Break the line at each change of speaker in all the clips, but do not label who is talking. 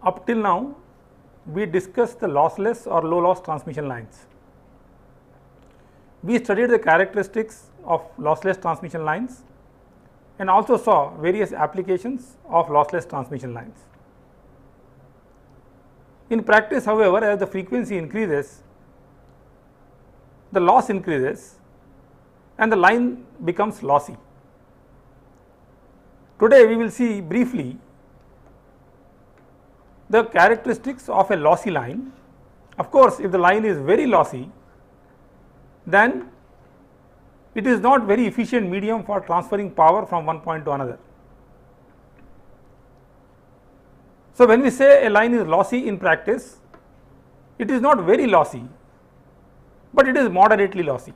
up till now we discussed the lossless or low loss transmission lines. We studied the characteristics of lossless transmission lines and also saw various applications of lossless transmission lines. In practice, however, as the frequency increases, the loss increases and the line becomes lossy. Today we will see briefly the characteristics of a lossy line. Of course, if the line is very lossy, then it is not very efficient medium for transferring power from one point to another. So, when we say a line is lossy in practice, it is not very lossy, but it is moderately lossy.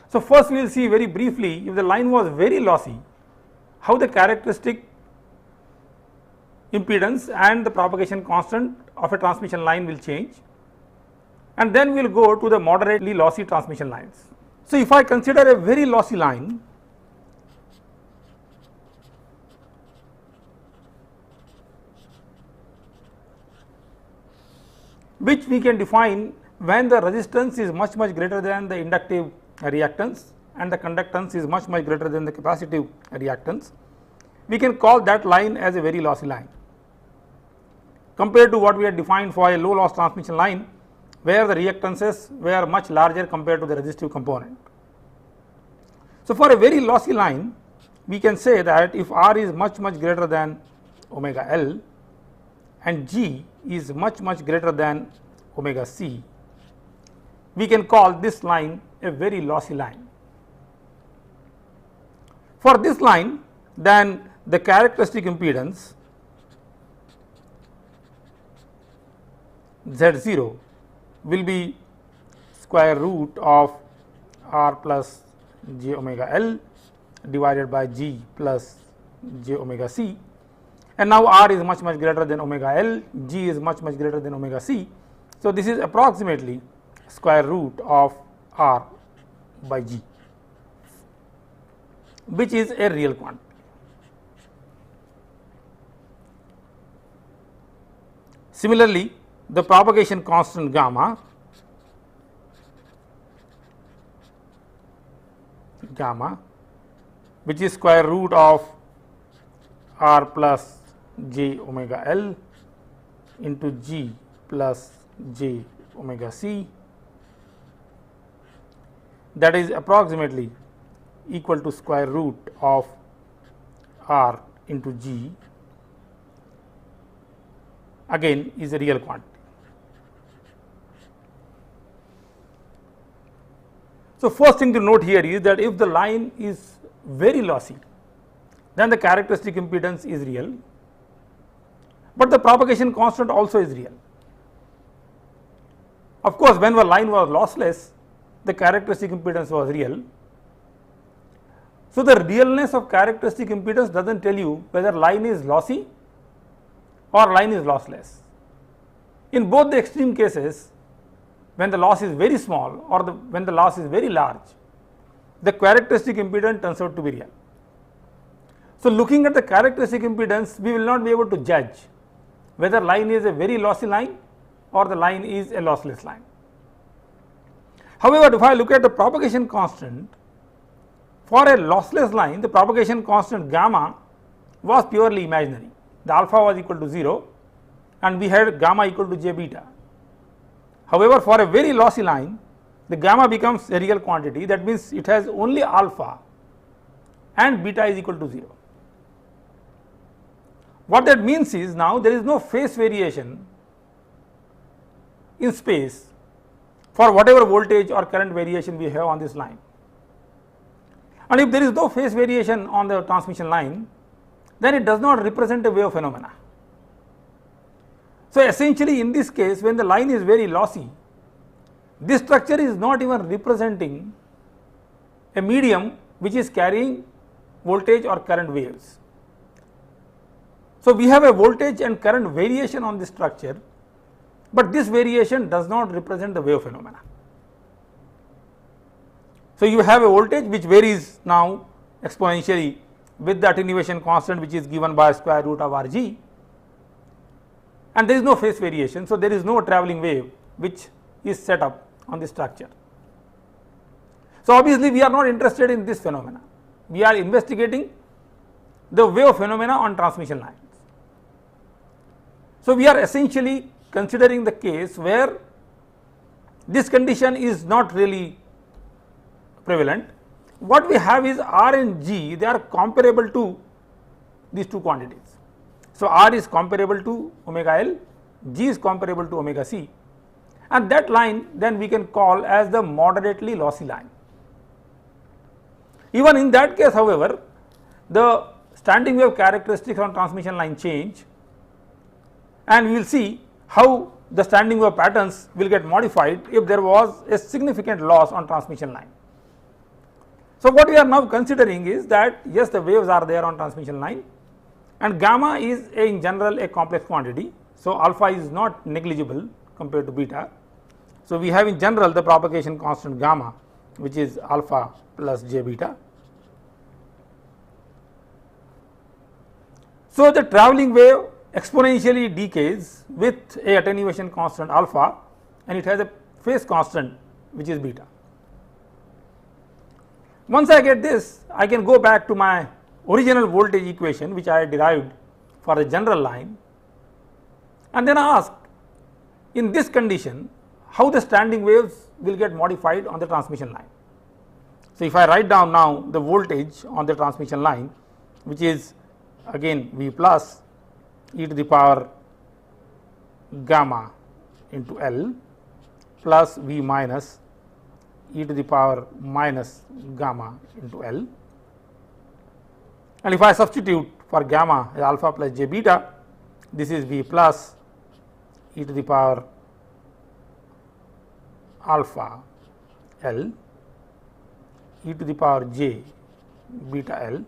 So, first we will see very briefly, if the line was very lossy, how the characteristic impedance and the propagation constant of a transmission line will change, and then we will go to the moderately lossy transmission lines. So, if I consider a very lossy line, which we can define when the resistance is much greater than the inductive reactance and the conductance is much greater than the capacitive reactance, we can call that line as a very lossy line, compared to what we had defined for a low loss transmission line, where the reactances were much larger compared to the resistive component. So, for a very lossy line, we can say that if R is much greater than omega L and G is much greater than omega C, we can call this line a very lossy line. For this line, then the characteristic impedance Z0 will be square root of R plus j omega L divided by G plus j omega C, and now R is much greater than omega L, G is much greater than omega C. So, this is approximately square root of R by G, which is a real quantity. Similarly, the propagation constant gamma which is square root of R plus j omega L into G plus j omega C, that is approximately equal to square root of R into G, again is a real quantity. So, first thing to note here is that if the line is very lossy, then the characteristic impedance is real, but the propagation constant also is real. Of course, when the line was lossless, the characteristic impedance was real. So, the realness of characteristic impedance does not tell you whether line is lossy or line is lossless. In both the extreme cases, when the loss is very small or when the loss is very large, the characteristic impedance turns out to be real. So, looking at the characteristic impedance, we will not be able to judge whether line is a very lossy line or the line is a lossless line. However, if I look at the propagation constant, for a lossless line, the propagation constant gamma was purely imaginary. The alpha was equal to 0 and we had gamma equal to j beta. However, for a very lossy line, the gamma becomes a real quantity, that means it has only alpha and beta is equal to 0. What that means is, now there is no phase variation in space for whatever voltage or current variation we have on this line. And if there is no phase variation on the transmission line, then it does not represent a wave phenomena. So, essentially in this case, when the line is very lossy, this structure is not even representing a medium which is carrying voltage or current waves. So, we have a voltage and current variation on this structure, but this variation does not represent the wave phenomena. So, you have a voltage which varies now exponentially with the attenuation constant which is given by square root of Rg, and there is no phase variation. So, there is no travelling wave which is set up on the structure. So, obviously, we are not interested in this phenomena, we are investigating the wave phenomena on transmission lines. So, we are essentially considering the case where this condition is not really prevalent. What we have is R and G, they are comparable to these two quantities. So, R is comparable to omega L, G is comparable to omega C, and that line then we can call as the moderately lossy line. Even in that case, however, the standing wave characteristics on transmission line change, and we will see how the standing wave patterns will get modified if there was a significant loss on transmission line. So, what we are now considering is that yes, the waves are there on transmission line, and gamma is in general a complex quantity. So, alpha is not negligible compared to beta. So, we have in general the propagation constant gamma, which is alpha plus j beta. So, the travelling wave exponentially decays with a attenuation constant alpha, and it has a phase constant which is beta. Once I get this, I can go back to my original voltage equation which I derived for the general line, and then ask in this condition how the standing waves will get modified on the transmission line. So, if I write down now the voltage on the transmission line, which is again V plus e to the power gamma into L plus V minus e to the power minus gamma into L, and if I substitute for gamma as alpha plus j beta, this is V plus e to the power alpha L e to the power j beta L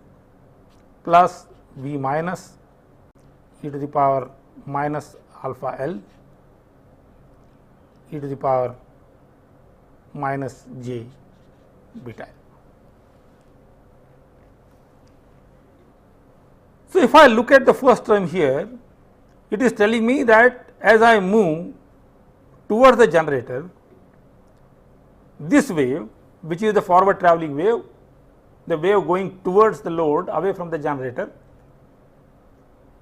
plus V minus e to the power minus alpha L e to the power minus j beta L. So, if I look at the first term here, it is telling me that as I move towards the generator, this wave, which is the forward travelling wave, the wave going towards the load away from the generator,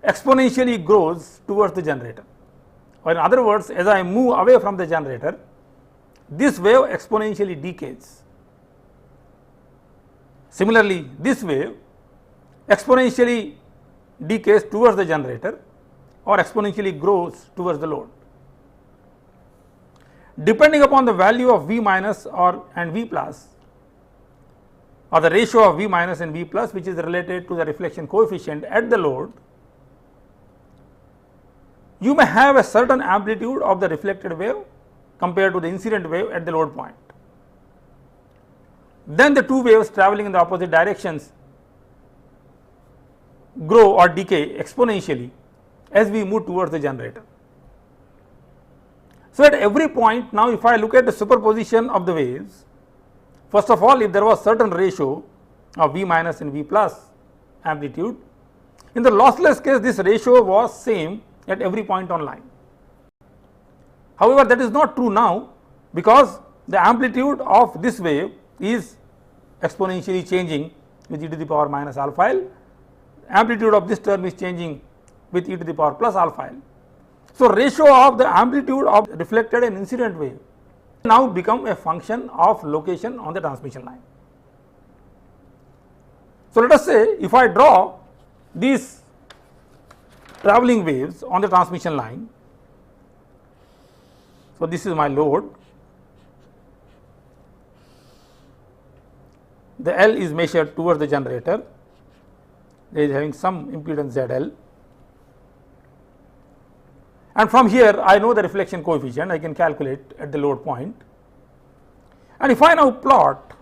exponentially grows towards the generator, or in other words, as I move away from the generator, this wave exponentially decays. Similarly, this wave exponentially decays towards the generator or exponentially grows towards the load. Depending upon the value of V minus and V plus, or the ratio of V minus and V plus, which is related to the reflection coefficient at the load, you may have a certain amplitude of the reflected wave compared to the incident wave at the load point. Then the two waves travelling in the opposite directions grow or decay exponentially as we move towards the generator. So, at every point now, if I look at the superposition of the waves, first of all, if there was certain ratio of V minus and V plus amplitude, in the lossless case this ratio was same at every point on line. However, that is not true now, because the amplitude of this wave is exponentially changing with e to the power minus alpha L, amplitude of this term is changing with e to the power plus alpha L. So, ratio of the amplitude of reflected and incident wave now become a function of location on the transmission line. So, let us say if I draw these travelling waves on the transmission line. So, this is my load, the L is measured towards the generator, there is having some impedance ZL, and from here I know the reflection coefficient, I can calculate at the load point. And if I now plot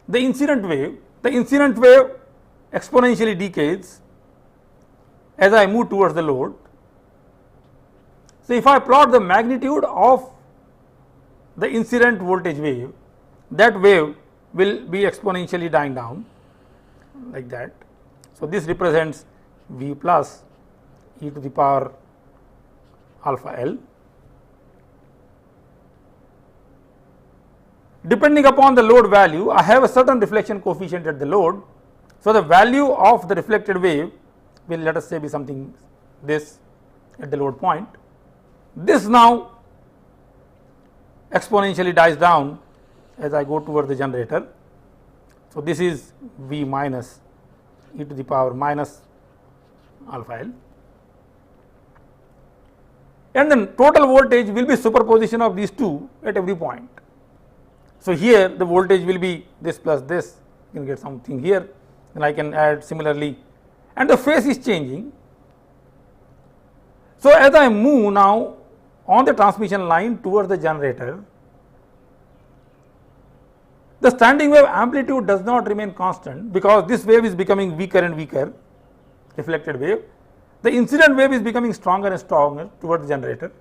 the incident wave exponentially decays as I move towards the load. So, if I plot the magnitude of the incident voltage wave, that wave will be exponentially dying down like that. So, this represents V plus e to the power alpha L. Depending upon the load value, I have a certain reflection coefficient at the load. So, the value of the reflected wave will, let us say, be something this at the load point. This now exponentially dies down as I go towards the generator. So, this is V minus e to the power minus alpha L, and then total voltage will be superposition of these two at every point. So, here the voltage will be this plus this, you can get something here, and I can add similarly, and the phase is changing. So, as I move now on the transmission line towards the generator, the standing wave amplitude does not remain constant, because this wave is becoming weaker and weaker, reflected wave. The incident wave is becoming stronger and stronger towards the generator.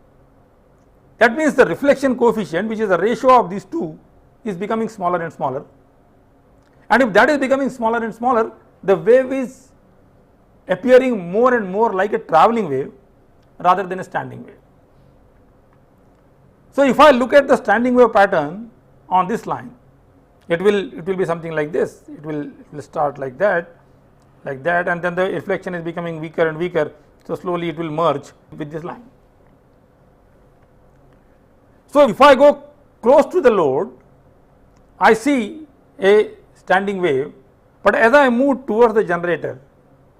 That means the reflection coefficient, which is the ratio of these two, is becoming smaller and smaller, and if that is becoming smaller and smaller, the wave is appearing more and more like a travelling wave rather than a standing wave. So, if I look at the standing wave pattern on this line, it will be something like this. It will start like that, and then the reflection is becoming weaker and weaker. So, slowly it will merge with this line. So, if I go close to the load, I see a standing wave, but as I move towards the generator,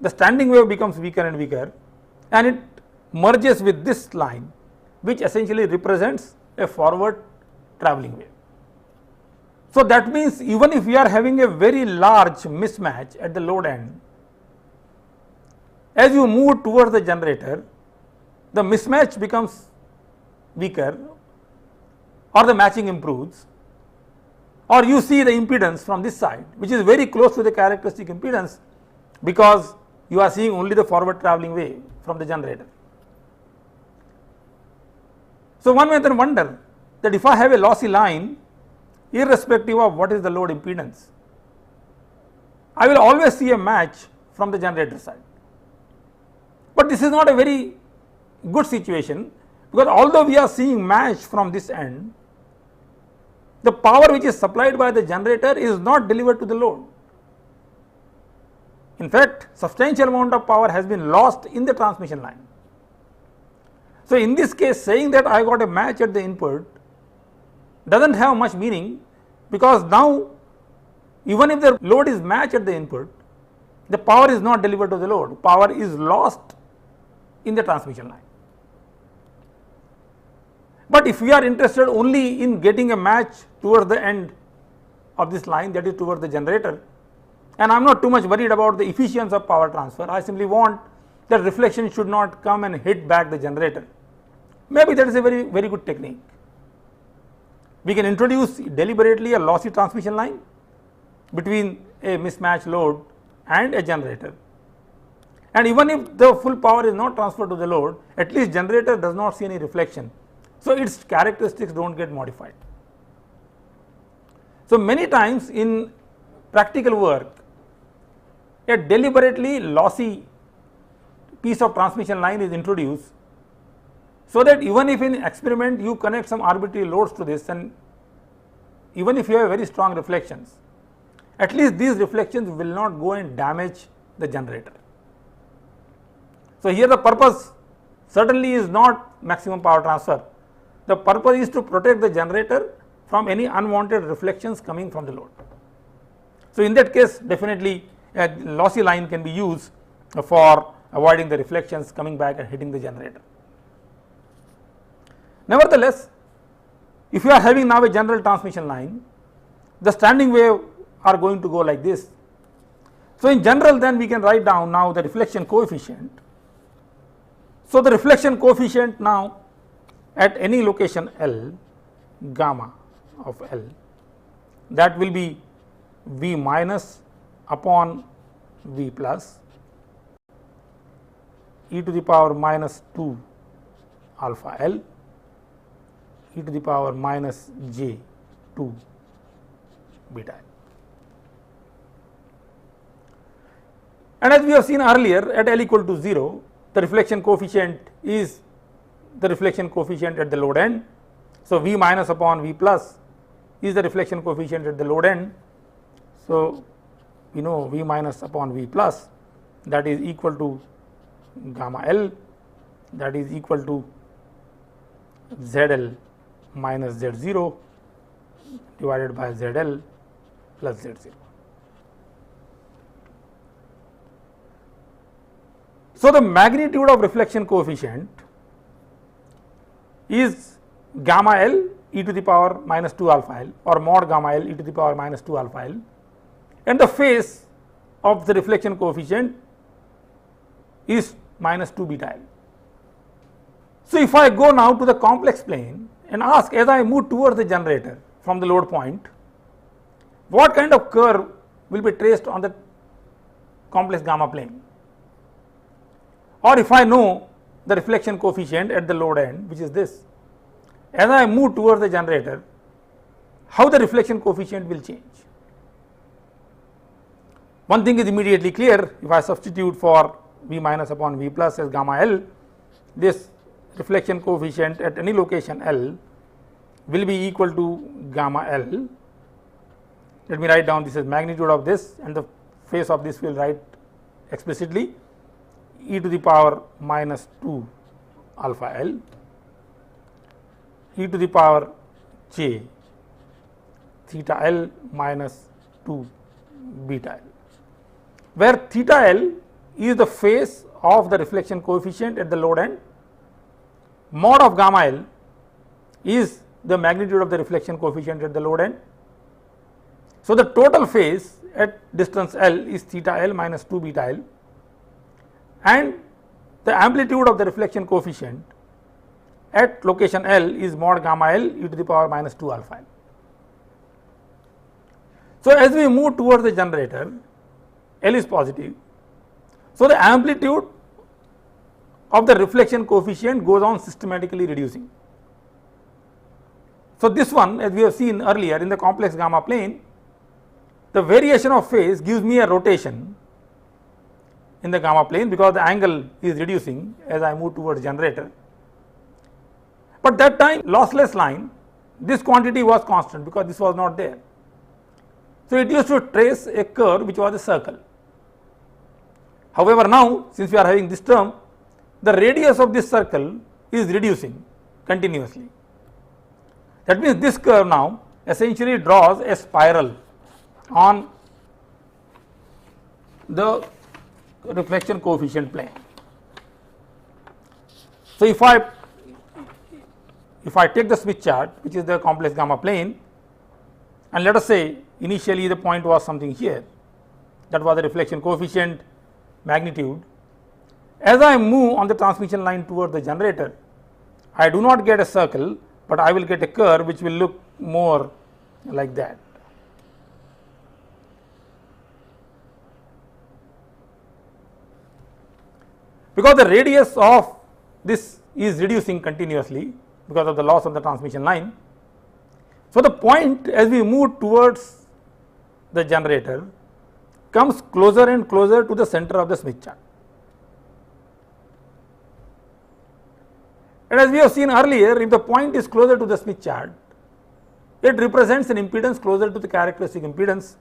the standing wave becomes weaker and weaker, and it merges with this line, which essentially represents a forward travelling wave. So, that means even if we are having a very large mismatch at the load end, as you move towards the generator, the mismatch becomes weaker, or the matching improves, or you see the impedance from this side, which is very close to the characteristic impedance, because you are seeing only the forward travelling wave from the generator. So, one may then wonder that if I have a lossy line, irrespective of what is the load impedance, I will always see a match from the generator side. But this is not a very good situation, because although we are seeing match from this end, the power which is supplied by the generator is not delivered to the load. In fact, substantial amount of power has been lost in the transmission line. So, in this case, saying that I got a match at the input does not have much meaning, because now even if the load is matched at the input, the power is not delivered to the load, power is lost in the transmission line. But if we are interested only in getting a match towards the end of this line, that is towards the generator, and I am not too much worried about the efficiency of power transfer, I simply want that reflection should not come and hit back the generator. Maybe that is a very good technique. We can introduce deliberately a lossy transmission line between a mismatched load and a generator, and even if the full power is not transferred to the load, at least generator does not see any reflection. So, its characteristics do not get modified. So, many times in practical work, a deliberately lossy piece of transmission line is introduced, so that even if in experiment you connect some arbitrary loads to this, and even if you have very strong reflections, at least these reflections will not go and damage the generator. So, here the purpose certainly is not maximum power transfer. The purpose is to protect the generator from any unwanted reflections coming from the load. So, in that case, definitely a lossy line can be used for avoiding the reflections coming back and hitting the generator. Nevertheless, if you are having now a general transmission line, the standing wave are going to go like this. So, in general, then we can write down now the reflection coefficient. So, the reflection coefficient now at any location L, gamma of L, that will be V minus upon V plus e to the power minus 2 alpha L e to the power minus j 2 beta L. And as we have seen earlier, at L equal to 0, the reflection coefficient is the reflection coefficient at the load end. So, V minus upon V plus is the reflection coefficient at the load end. So, we know V minus upon V plus, that is equal to gamma L, that is equal to ZL minus Z0 divided by ZL plus Z0. So, the magnitude of reflection coefficient is gamma L e to the power minus 2 alpha L or mod gamma L e to the power minus 2 alpha L, and the phase of the reflection coefficient is minus 2 beta L. So, if I go now to the complex plane and ask, as I move towards the generator from the load point, what kind of curve will be traced on the complex gamma plane? Or if I know the reflection coefficient at the load end, which is this, as I move towards the generator, how the reflection coefficient will change? One thing is immediately clear. If I substitute for V minus upon V plus as gamma L, this reflection coefficient at any location L will be equal to gamma L. Let me write down this as magnitude of this, and the phase of this will write explicitly e to the power minus 2 alpha L e to the power j theta L minus 2 beta L, where theta L is the phase of the reflection coefficient at the load end, mod of gamma L is the magnitude of the reflection coefficient at the load end. So, the total phase at distance L is theta L minus 2 beta L, and the amplitude of the reflection coefficient at location L is mod gamma L e to the power minus 2 alpha L. So, as we move towards the generator, L is positive. So, the amplitude of the reflection coefficient goes on systematically reducing. So, this one, as we have seen earlier in the complex gamma plane, the variation of phase gives me a rotation in the gamma plane because the angle is reducing as I move towards generator. But that time lossless line, this quantity was constant because this was not there. So, it used to trace a curve which was a circle. However, now since we are having this term, the radius of this circle is reducing continuously. That means this curve now essentially draws a spiral on the reflection coefficient plane. So, if I take the Smith chart, which is the complex gamma plane, and let us say initially the point was something here, that was the reflection coefficient magnitude. As I move on the transmission line towards the generator, I do not get a circle, but I will get a curve which will look more like that. Because the radius of this is reducing continuously because of the loss of the transmission line. So, the point as we move towards the generator comes closer and closer to the center of the Smith chart. And as we have seen earlier, if the point is closer to the Smith chart, it represents an impedance closer to the characteristic impedance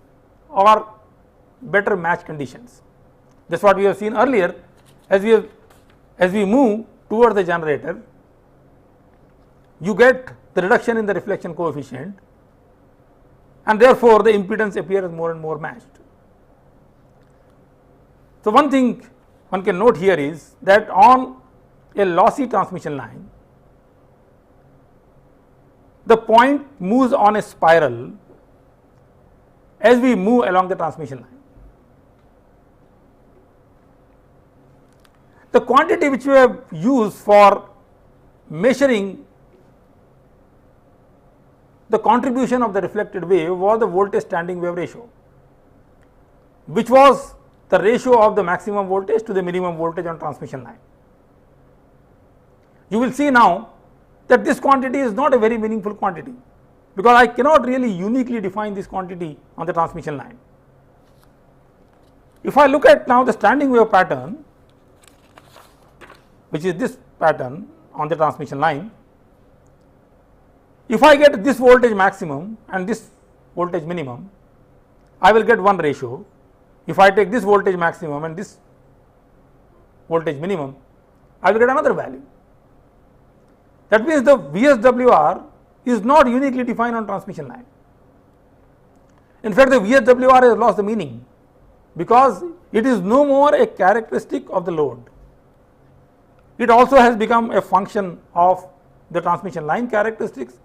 or better match conditions. That is what we have seen earlier. As we move towards the generator, you get the reduction in the reflection coefficient, and therefore the impedance appears more and more matched. So, one thing one can note here is that on a lossy transmission line, the point moves on a spiral as we move along the transmission line. The quantity which we have used for measuring the contribution of the reflected wave was the voltage standing wave ratio, which was the ratio of the maximum voltage to the minimum voltage on transmission line. You will see now that this quantity is not a very meaningful quantity, because I cannot really uniquely define this quantity on the transmission line. If I look at now the standing wave pattern, which is this pattern on the transmission line, if I get this voltage maximum and this voltage minimum, I will get one ratio. If I take this voltage maximum and this voltage minimum, I will get another value. That means the VSWR is not uniquely defined on transmission line. In fact, the VSWR has lost the meaning because it is no more a characteristic of the load. It also has become a function of the transmission line characteristics.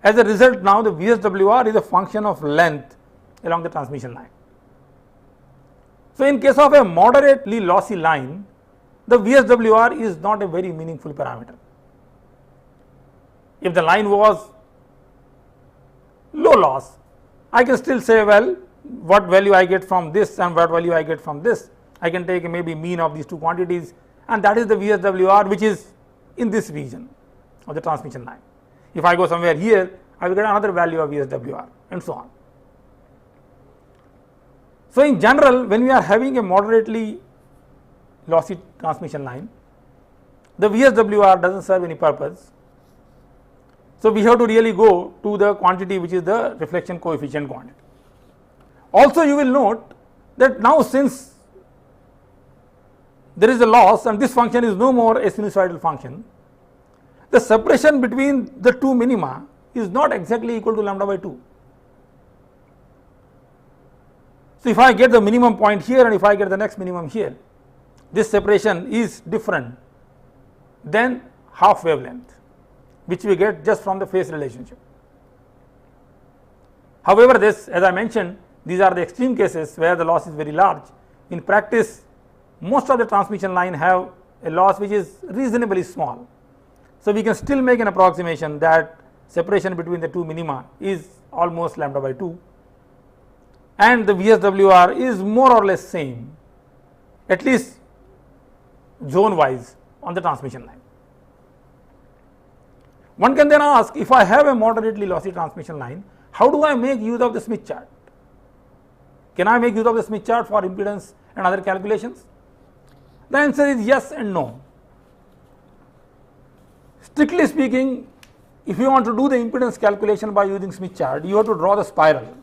As a result, now the VSWR is a function of length along the transmission line. So, in case of a moderately lossy line, the VSWR is not a very meaningful parameter. If the line was low loss, I can still say, well, what value I get from this and what value I get from this. I can take maybe mean of these two quantities, and that is the VSWR which is in this region of the transmission line. If I go somewhere here, I will get another value of VSWR and so on. So, in general, when we are having a moderately lossy transmission line, the VSWR does not serve any purpose. So, we have to really go to the quantity which is the reflection coefficient quantity. Also, you will note that now since there is a loss and this function is no more a sinusoidal function, the separation between the two minima is not exactly equal to lambda by 2. So, if I get the minimum point here and if I get the next minimum here, this separation is different than half wavelength, which we get just from the phase relationship. However, this, as I mentioned, these are the extreme cases where the loss is very large. In practice, most of the transmission line have a loss which is reasonably small. So, we can still make an approximation that separation between the two minima is almost lambda by 2, and the VSWR is more or less same, at least zone wise on the transmission line. One can then ask, if I have a moderately lossy transmission line, how do I make use of the Smith chart? Can I make use of the Smith chart for impedance and other calculations? The answer is yes and no. Strictly speaking, if you want to do the impedance calculation by using Smith chart, you have to draw the spiral.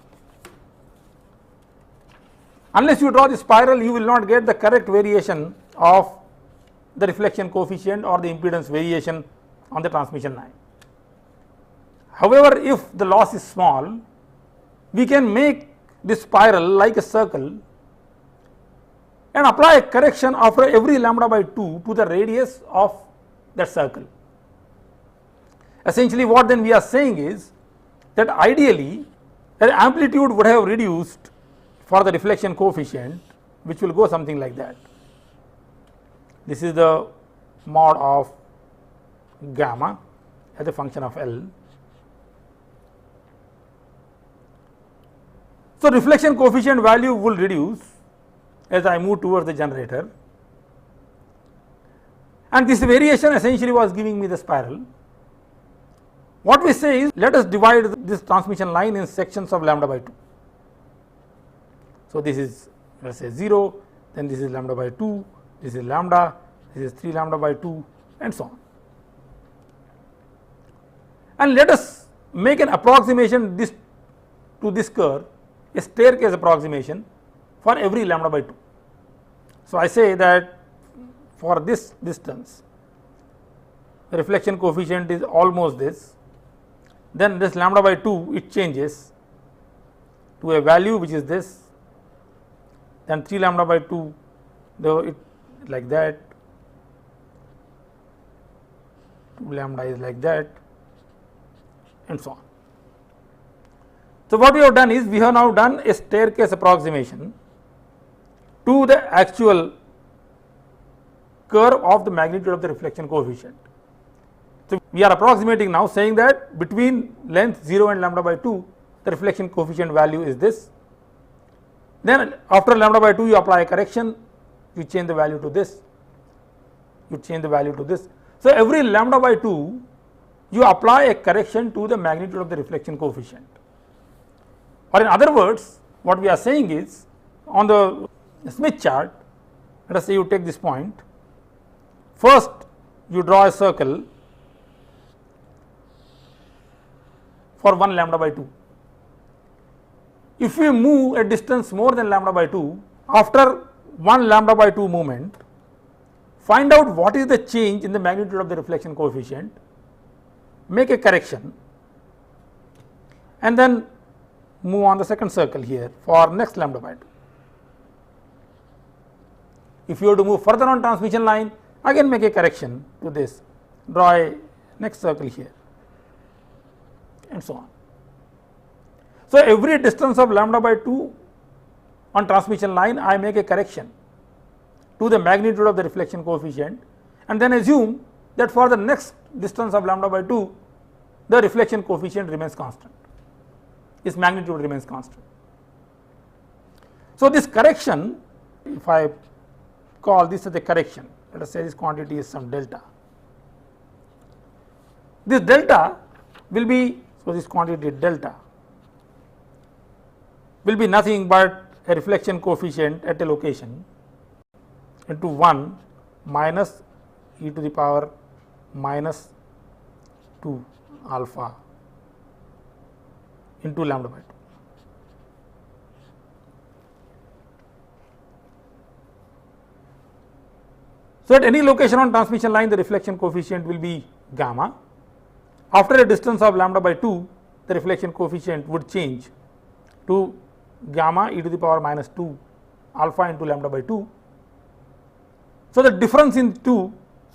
Unless you draw the spiral, you will not get the correct variation of the reflection coefficient or the impedance variation on the transmission line. However, if the loss is small, we can make this spiral like a circle and apply a correction after every lambda by 2 to the radius of that circle. Essentially, what then we are saying is that ideally the amplitude would have reduced for the reflection coefficient, which will go something like that. This is the mod of gamma as a function of L. So, reflection coefficient value will reduce as I move towards the generator, and this variation essentially was giving me the spiral. What we say is, let us divide this transmission line in sections of lambda by 2. So, this is, let us say 0, then this is lambda by 2, this is lambda, this is 3 lambda by 2, and so on. And let us make an approximation to this curve, a staircase approximation for every lambda by 2. So, I say that for this distance, the reflection coefficient is almost this, then this lambda by 2 it changes to a value which is this, then 3 lambda by 2, though it like that, 2 lambda is like that, and so on. So, what we have done is, we have now done a staircase approximation to the actual curve of the magnitude of the reflection coefficient. So, we are approximating now, saying that between length 0 and lambda by 2, the reflection coefficient value is this. Then after lambda by 2, you apply a correction, you change the value to this, you change the value to this. So, every lambda by 2, you apply a correction to the magnitude of the reflection coefficient. Or in other words, what we are saying is, on the Smith chart, let us say you take this point, first you draw a circle for 1 lambda by 2. If we move a distance more than lambda by 2, after 1 lambda by 2 movement, find out what is the change in the magnitude of the reflection coefficient, make a correction, and then move on the second circle here for next lambda by 2. If you have to move further on transmission line, again make a correction to this, draw a next circle here, and so on. So, every distance of lambda by 2 on transmission line, I make a correction to the magnitude of the reflection coefficient, and then assume that for the next distance of lambda by 2, the reflection coefficient remains constant, its magnitude remains constant. So, this correction, if I call this as a correction, let us say this quantity is some delta. This delta will be, so this quantity delta will be nothing but a reflection coefficient at a location into 1 minus e to the power minus 2 alpha into lambda by 2. So, at any location on transmission line, the reflection coefficient will be gamma. After a distance of lambda by 2, the reflection coefficient would change to gamma e to the power minus 2 alpha into lambda by 2. So, the difference in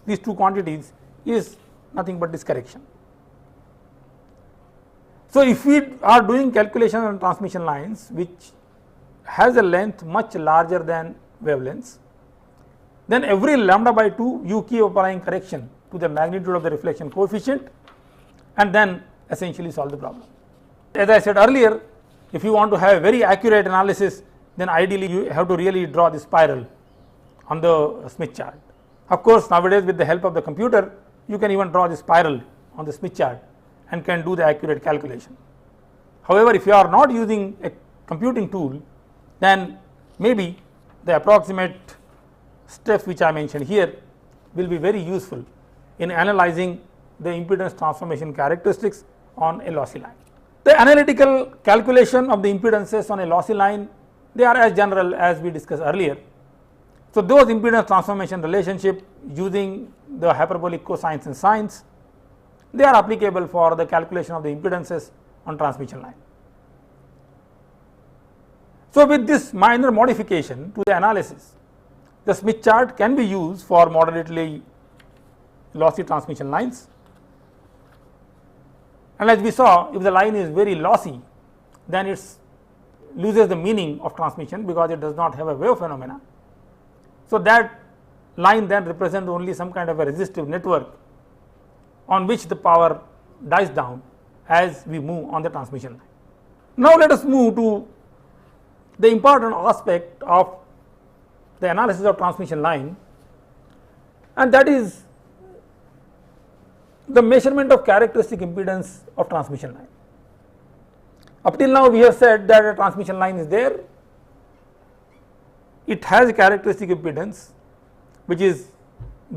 these two quantities is nothing but this correction. So, if we are doing calculation on transmission lines which has a length much larger than wavelengths, then every lambda by 2 you keep applying correction to the magnitude of the reflection coefficient, and then essentially solve the problem. As I said earlier, if you want to have a very accurate analysis, then ideally you have to really draw the spiral on the Smith chart. Of course, nowadays with the help of the computer, you can even draw the spiral on the Smith chart and can do the accurate calculation. However, if you are not using a computing tool, then maybe the approximate steps which I mentioned here will be very useful in analyzing the impedance transformation characteristics on a lossy line. The analytical calculation of the impedances on a lossy line, they are as general as we discussed earlier. So, those impedance transformation relationship using the hyperbolic cosines and sines, they are applicable for the calculation of the impedances on transmission line. So, with this minor modification to the analysis, the Smith chart can be used for moderately lossy transmission lines. And as we saw, if the line is very lossy, then it loses the meaning of transmission because it does not have a wave phenomena. So, that line then represents only some kind of a resistive network on which the power dies down as we move on the transmission line. Now, let us move to the important aspect of the analysis of transmission line, and that is the measurement of characteristic impedance of transmission line. Up till now we have said that a transmission line is there, it has a characteristic impedance which is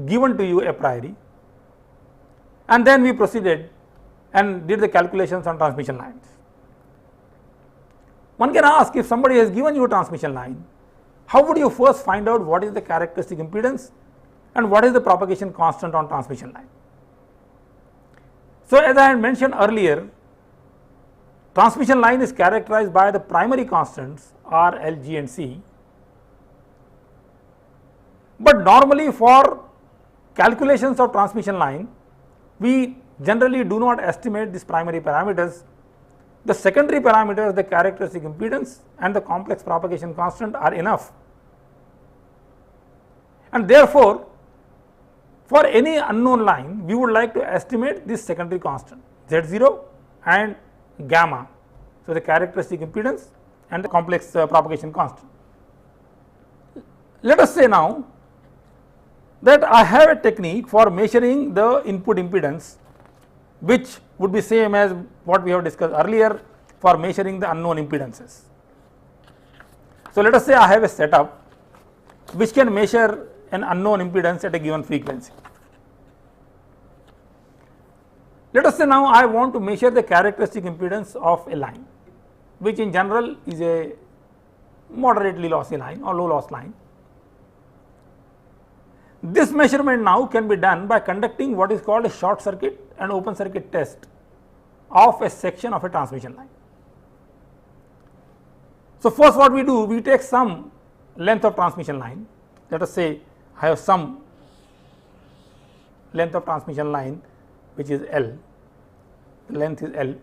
given to you a priori, and then we proceeded and did the calculations on transmission lines. One can ask, if somebody has given you a transmission line, how would you first find out what is the characteristic impedance and what is the propagation constant on transmission line? So, as I had mentioned earlier, transmission line is characterized by the primary constants R, L, G and C, but normally for calculations of transmission line, we generally do not estimate these primary parameters. The secondary parameters, the characteristic impedance and the complex propagation constant, are enough, and therefore, for any unknown line we would like to estimate this secondary constant Z0 and gamma. So, the characteristic impedance and the complex propagation constant. Let us say now that I have a technique for measuring the input impedance which would be same as what we have discussed earlier for measuring the unknown impedances. So, let us say I have a setup which can measure an unknown impedance at a given frequency. Let us say now I want to measure the characteristic impedance of a line, which in general is a moderately lossy line or low loss line. This measurement now can be done by conducting what is called a short circuit and open circuit test of a section of a transmission line. So, first what we do, we take some length of transmission line. Let us say I have some length of transmission line which is L, the length is L.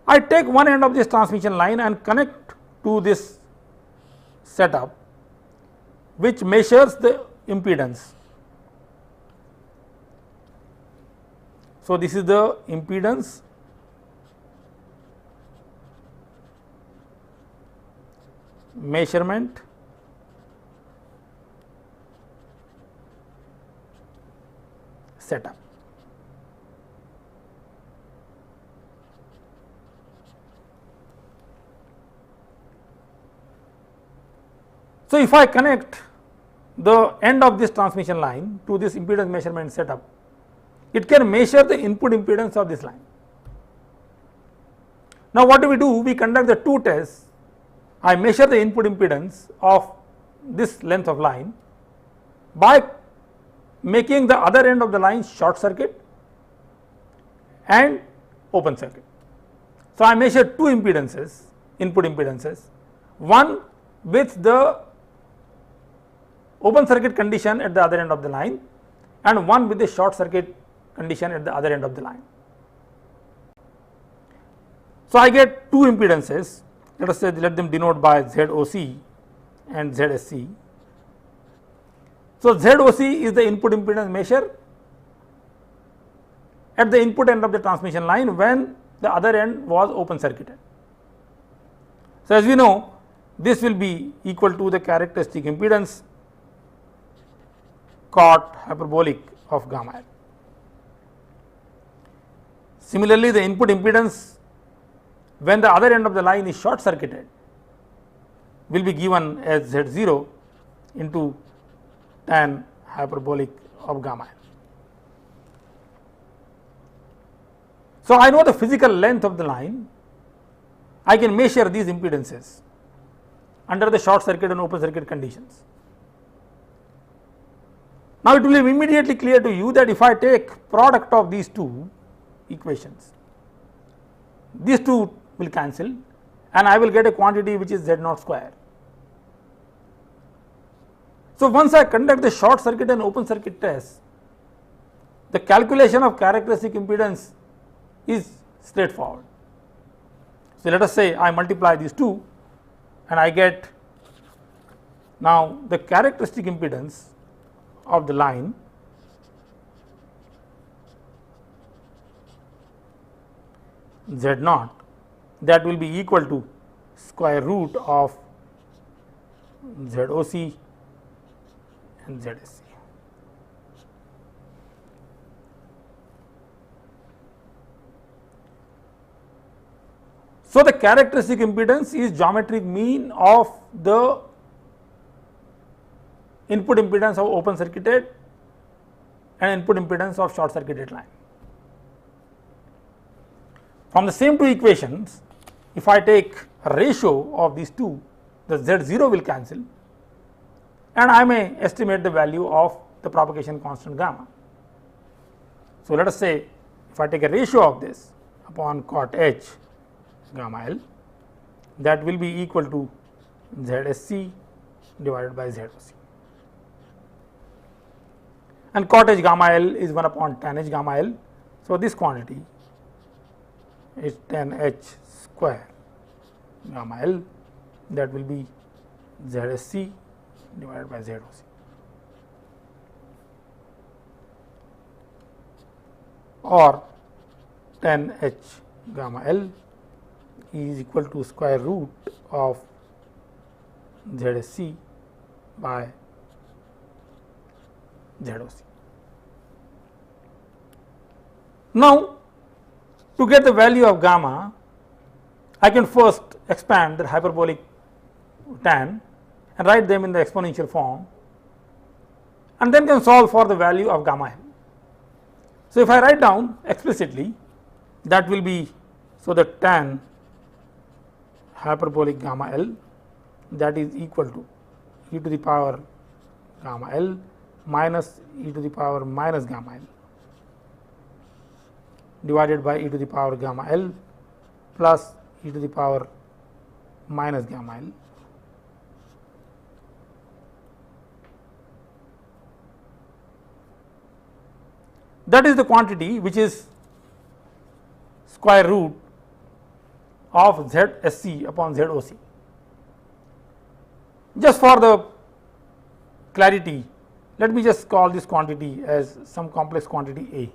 I take one end of this transmission line and connect to this setup which measures the impedance. So, this is the impedance measurement setup. So, if I connect the end of this transmission line to this impedance measurement setup, it can measure the input impedance of this line. Now, what do? We conduct the two tests. I measure the input impedance of this length of line by making the other end of the line short circuit and open circuit. So, I measure two impedances, input impedances, one with the open circuit condition at the other end of the line and one with the short circuit condition at the other end of the line. So, I get two impedances, let us say let them denote by ZOC and ZSC. So, ZOC is the input impedance measure at the input end of the transmission line when the other end was open circuited. So, as we know, this will be equal to the characteristic impedance cot hyperbolic of gamma L. Similarly, the input impedance when the other end of the line is short circuited will be given as Z0 into tan hyperbolic of gamma L. So, I know the physical length of the line, I can measure these impedances under the short circuit and open circuit conditions. Now, it will be immediately clear to you that if I take product of these two equations, these two will cancel and I will get a quantity which is Z0 square. So, once I conduct the short circuit and open circuit test, the calculation of characteristic impedance is straightforward. So, let us say I multiply these two and I get now the characteristic impedance of the line Z0, that will be equal to square root of ZOC and ZSC. So, the characteristic impedance is geometric mean of the input impedance of open circuited and input impedance of short circuited line. From the same two equations, if I take a ratio of these two, the Z0 will cancel and I may estimate the value of the propagation constant gamma. So, let us say if I take a ratio of this upon cot H gamma L, that will be equal to ZSC divided by ZOC. And cot H gamma L is 1 upon tan H gamma L. So, this quantity is tan H square gamma L, that will be ZSC divided by ZOC. Or tan H gamma L is equal to square root of ZSC by ZOC. Now, to get the value of gamma, I can first expand the hyperbolic tan and write them in the exponential form, and then can solve for the value of gamma L. So, if I write down explicitly, that will be, so the tan hyperbolic gamma L, that is equal to e to the power gamma L minus e to the power minus gamma L divided by e to the power gamma L plus e to the power minus gamma L. That is the quantity which is square root of ZSC upon ZOC. Just for the clarity, let me just call this quantity as some complex quantity A.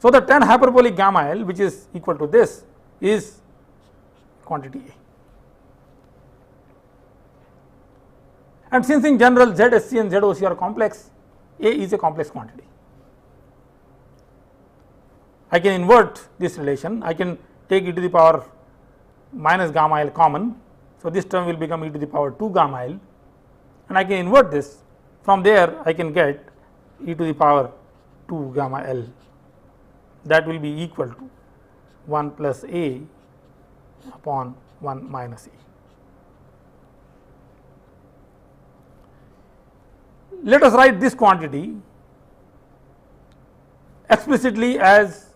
So, the tan hyperbolic gamma L, which is equal to this, is quantity A. And since in general ZSC and ZOC are complex, A is a complex quantity. I can invert this relation, I can take e to the power minus gamma L common. So, this term will become e to the power 2 gamma L, and I can invert this. From there I can get e to the power 2 gamma L, that will be equal to 1 plus A upon 1 minus A. Let us write this quantity explicitly as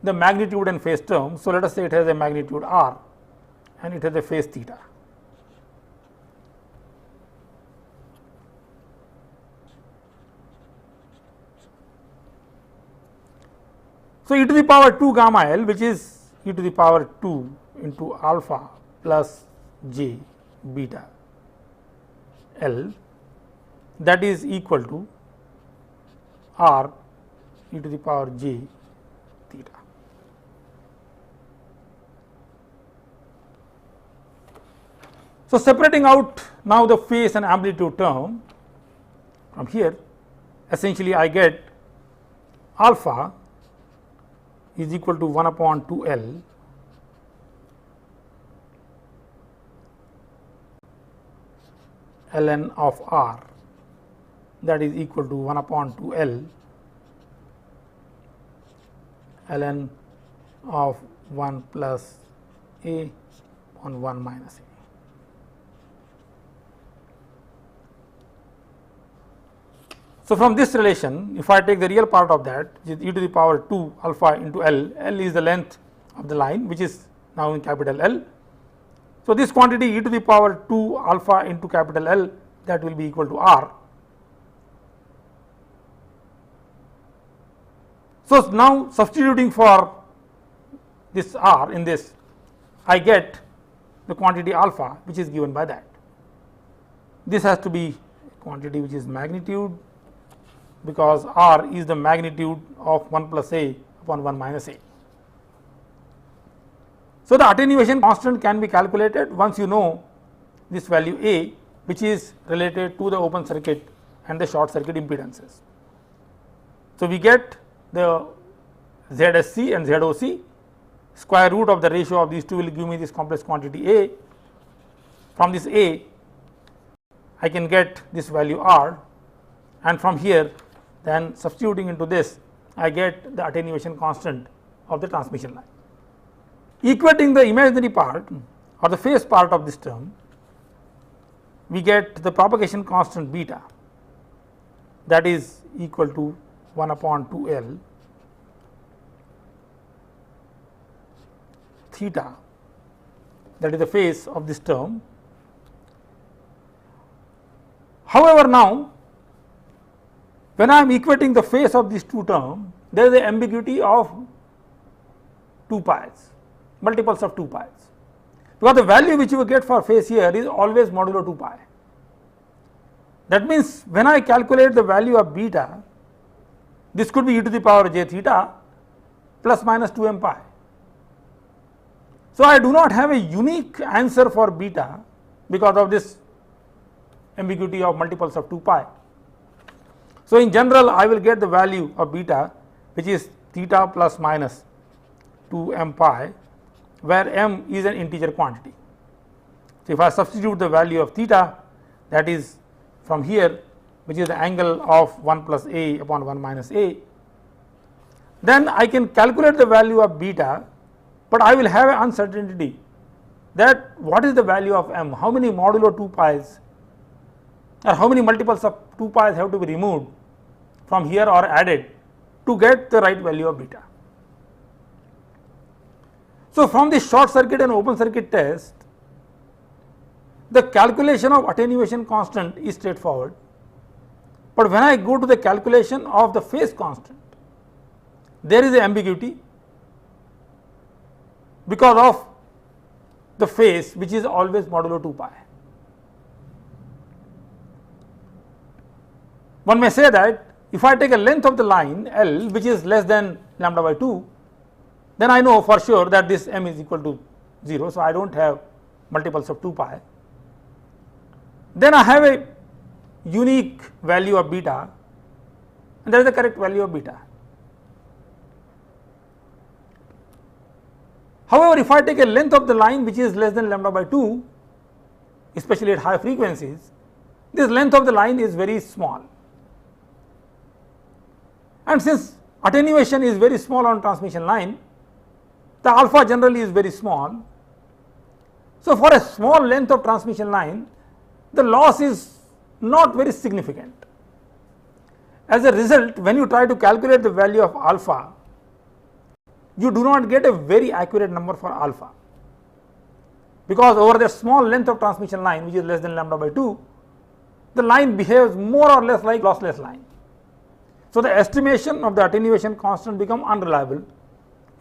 the magnitude and phase term. So, let us say it has a magnitude r and it has a phase theta. So, e to the power 2 gamma L, which is e to the power 2 into alpha plus j beta L, that is equal to r e to the power j theta. So, separating out now the phase and amplitude term from here, essentially I get alpha is equal to 1 upon 2 L ln of r, that is equal to 1 upon 2 L ln of 1 plus A on 1 minus A. So, from this relation, if I take the real part of that, which is e to the power 2 alpha into L, L is the length of the line, which is now in capital L. So, this quantity e to the power 2 alpha into capital L, that will be equal to r. So, now substituting for this r in this, I get the quantity alpha, which is given by that. This has to be quantity which is magnitude, because r is the magnitude of 1 plus A upon 1 minus A. So, the attenuation constant can be calculated once you know this value A, which is related to the open circuit and the short circuit impedances. So, we get the ZSC and ZOC, square root of the ratio of these two will give me this complex quantity A. From this A, I can get this value R, and from here then substituting into this, I get the attenuation constant of the transmission line. Equating the imaginary part or the phase part of this term, we get the propagation constant beta, that is equal to 1 upon 2 L theta, that is the phase of this term. However, now when I am equating the phase of these two terms, there is an ambiguity of 2 pi's, multiples of 2 pi's, because the value which you will get for phase here is always modulo 2 pi. That means, when I calculate the value of beta, this could be e to the power j theta plus minus 2 m pi. So, I do not have a unique answer for beta because of this ambiguity of multiples of 2 pi. So, in general I will get the value of beta, which is theta plus minus 2 m pi, where m is an integer quantity. So, if I substitute the value of theta, that is from here, which is the angle of 1 plus a upon 1 minus a, then I can calculate the value of beta, but I will have an uncertainty that what is the value of m, how many modulo 2 pi's or how many multiples of 2 pi's have to be removed from here or added to get the right value of beta. So, from the short circuit and open circuit test, the calculation of attenuation constant is straightforward, but when I go to the calculation of the phase constant, there is an ambiguity because of the phase which is always modulo 2 pi. One may say that if I take a length of the line L which is less than lambda by 2, then I know for sure that this m is equal to 0. So, I do not have multiples of 2 pi. Then I have a unique value of beta, and that is the correct value of beta. However, if I take a length of the line which is less than lambda by 2, especially at high frequencies, this length of the line is very small. And since attenuation is very small on transmission line, the alpha generally is very small. So, for a small length of transmission line, the loss is not very significant. As a result, when you try to calculate the value of alpha, you do not get a very accurate number for alpha, because over the small length of transmission line which is less than lambda by 2, the line behaves more or less like lossless line. So, the estimation of the attenuation constant become unreliable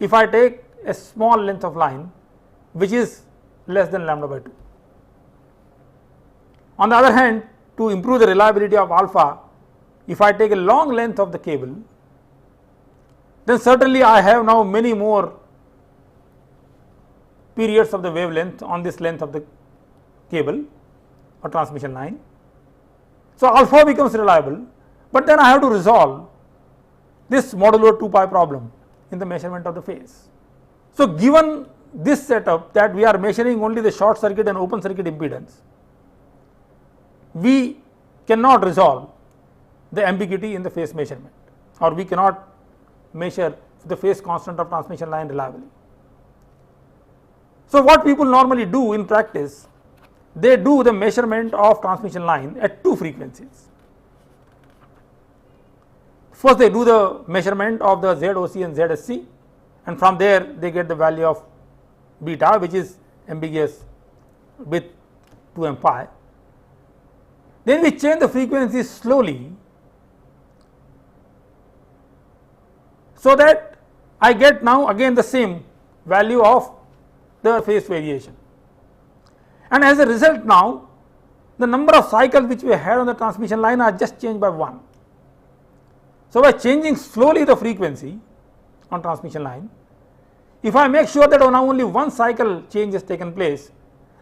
if I take a small length of line which is less than lambda by 2. On the other hand, to improve the reliability of alpha, if I take a long length of the cable, then certainly I have now many more periods of the wavelength on this length of the cable or transmission line. So, alpha becomes reliable, but then I have to resolve this modulo 2 pi problem in the measurement of the phase. So, given this setup that we are measuring only the short circuit and open circuit impedance, we cannot resolve the ambiguity in the phase measurement, or we cannot measure the phase constant of transmission line reliably. So, what people normally do in practice, they do the measurement of transmission line at two frequencies. First, they do the measurement of the ZOC and ZSC, and from there they get the value of beta, which is ambiguous with 2 m pi. Then we change the frequency slowly, so that I get now again the same value of the phase variation, and as a result now the number of cycles which we had on the transmission line are just changed by 1. So, by changing slowly the frequency on transmission line, if I make sure that now only one cycle change has taken place,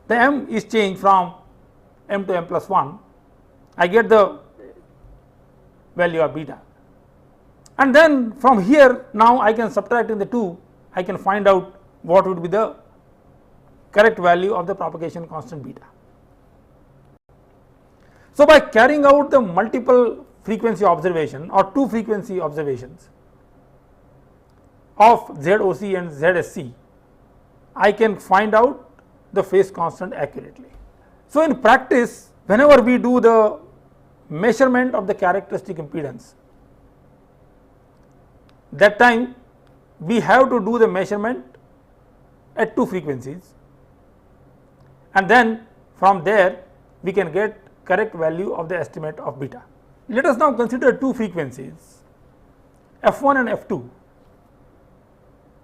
the m is changed from m to m plus 1, I get the value of beta, and then from here now I can subtract in the 2, I can find out what would be the correct value of the propagation constant beta. So, by carrying out the multiple frequency observation or two frequency observations of ZOC and ZSC, I can find out the phase constant accurately. So, in practice, whenever we do the measurement of the characteristic impedance, that time we have to do the measurement at two frequencies, and then from there we can get correct value of the estimate of beta. Let us now consider two frequencies, f1 and f2,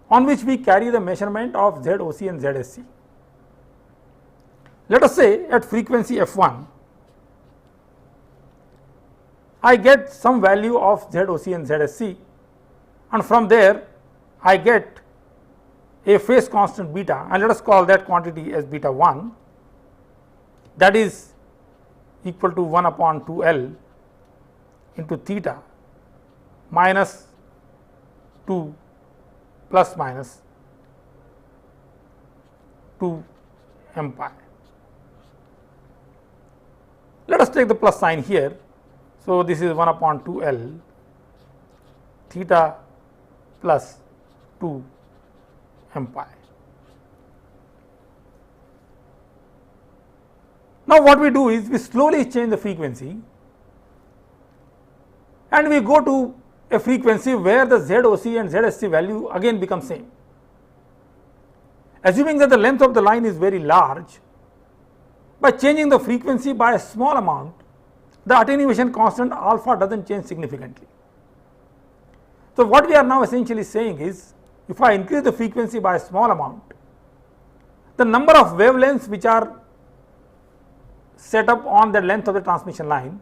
on which we carry the measurement of ZOC and ZSC. Let us say at frequency f1, I get some value of ZOC and ZSC, and from there I get a phase constant beta, and let us call that quantity as beta 1, that is equal to 1 upon 2L into theta minus 2 plus minus 2 m pi. Let us take the plus sign here. So, this is 1 upon 2 L theta plus 2 m pi. Now, what we do is we slowly change the frequency and we go to a frequency where the ZOC and ZSC value again become same. Assuming that the length of the line is very large, by changing the frequency by a small amount, the attenuation constant alpha does not change significantly. So, what we are now essentially saying is, if I increase the frequency by a small amount, the number of wavelengths which are set up on the length of the transmission line,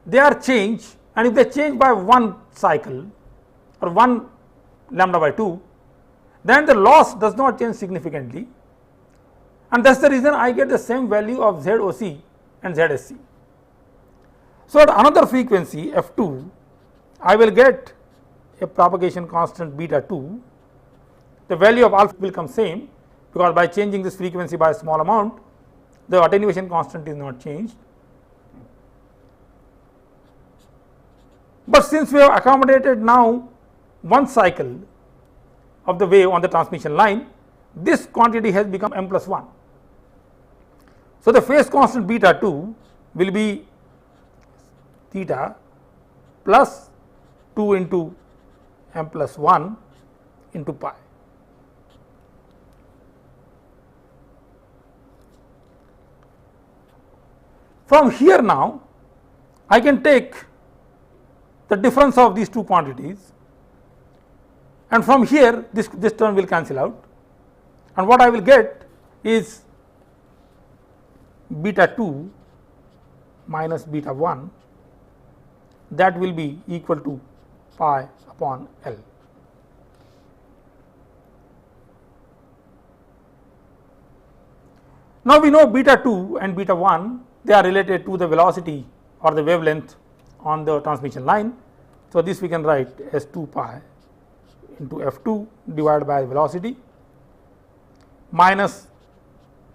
they are changed, and if they change by one cycle or 1 lambda by 2, then the loss does not change significantly, and that is the reason I get the same value of ZOC and ZSC. So, at another frequency f2, I will get a propagation constant beta 2, the value of alpha will come same, because by changing this frequency by a small amount, the attenuation constant is not changed. But since we have accommodated now one cycle of the wave on the transmission line, this quantity has become m plus 1. So, the phase constant beta 2 will be theta plus 2 into m plus 1 into pi. From here now, I can take the difference of these two quantities, and from here this term will cancel out, and what I will get is beta 2 minus beta 1, that will be equal to pi upon L. Now, we know beta 2 and beta 1, they are related to the velocity or the wavelength on the transmission line. So, this we can write as 2 pi into f2 divided by velocity minus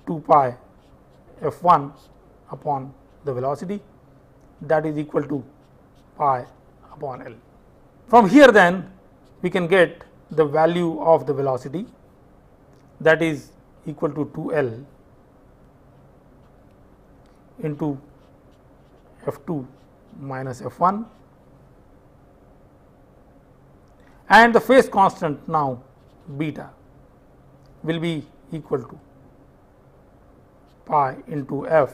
2 pi f1 upon the velocity, that is equal to pi upon L. From here then we can get the value of the velocity, that is equal to 2L into f2 minus f1, and the phase constant now beta will be equal to pi into f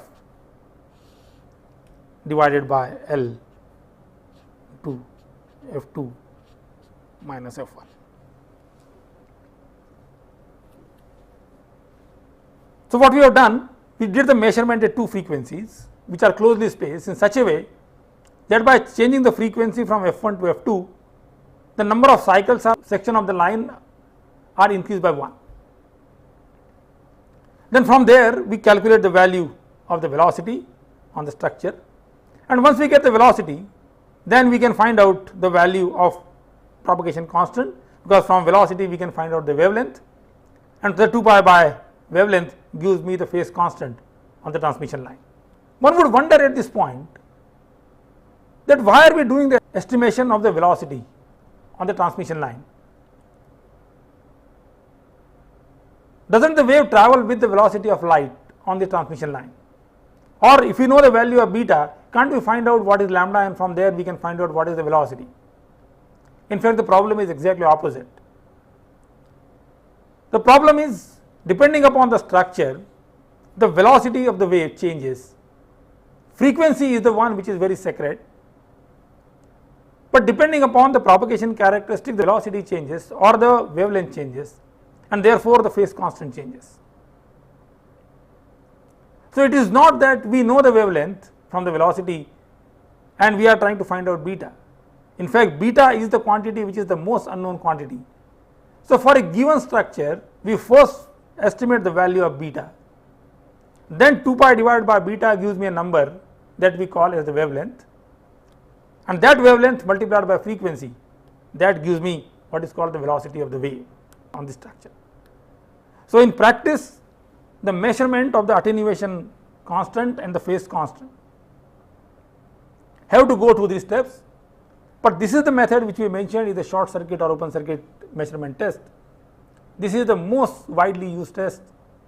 divided by L to f2 minus f1. So, what we have done, we did the measurement at two frequencies which are closely spaced in such a way that by changing the frequency from f1 to f2, the number of cycles or section of the line are increased by 1. Then from there we calculate the value of the velocity on the structure, and once we get the velocity, then we can find out the value of propagation constant, because from velocity we can find out the wavelength, and the 2 pi by wavelength gives me the phase constant on the transmission line. One would wonder at this point that why are we doing the estimation of the velocity on the transmission line? Doesn't the wave travel with the velocity of light on the transmission line? Or if we know the value of beta, can't we find out what is lambda, and from there we can find out what is the velocity? In fact, the problem is exactly opposite. The problem is, depending upon the structure, the velocity of the wave changes. Frequency is the one which is very sacred, but depending upon the propagation characteristic, the velocity changes or the wavelength changes, and therefore the phase constant changes. So, it is not that we know the wavelength from the velocity and we are trying to find out beta. In fact, beta is the quantity which is the most unknown quantity. So, for a given structure, we first estimate the value of beta, then 2 pi divided by beta gives me a number that we call as the wavelength, and that wavelength multiplied by frequency, that gives me what is called the velocity of the wave on this structure. So, in practice, the measurement of the attenuation constant and the phase constant have to go through these steps, but this is the method which we mentioned is the short circuit or open circuit measurement test. This is the most widely used test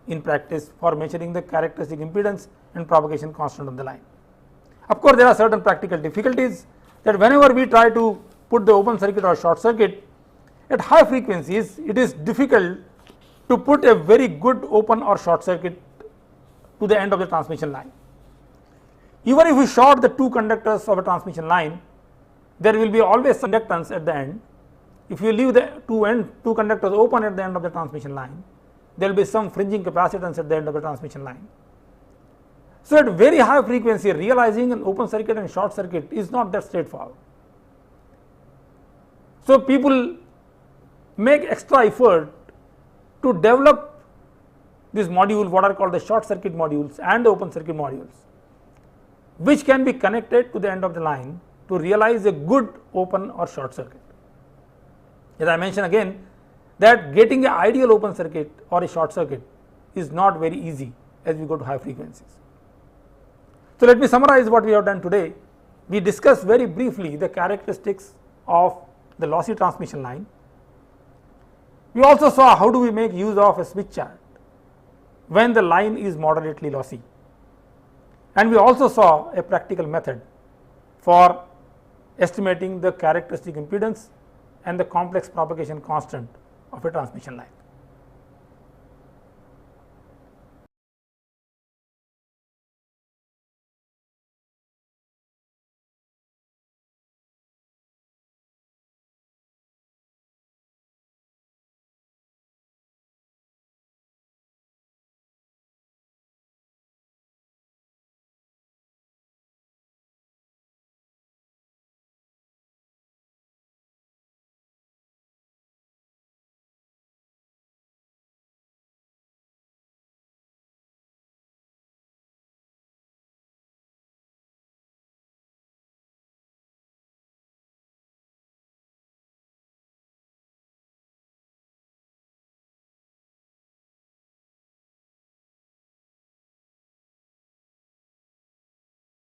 in practice for measuring the characteristic impedance and propagation constant on the line. Of course, there are certain practical difficulties that whenever we try to put the open circuit or short circuit at high frequencies, it is difficult to put a very good open or short circuit to the end of the transmission line. Even if we short the two conductors of a transmission line, there will be always some inductance at the end. If you leave the two conductors open at the end of the transmission line, there will be some fringing capacitance at the end of the transmission line. So, at very high frequency, realizing an open circuit and short circuit is not that straightforward. So, people make extra effort to develop this module, what are called the short circuit modules and the open circuit modules, which can be connected to the end of the line to realize a good open or short circuit. As I mentioned again, that getting an ideal open circuit or a short circuit is not very easy as we go to high frequencies. So, let me summarize what we have done today. We discussed very briefly the characteristics of the lossy transmission line. We also saw how do we make use of a Smith chart when the line is moderately lossy, and we also saw a practical method for estimating the characteristic impedance and the complex propagation constant of a transmission line.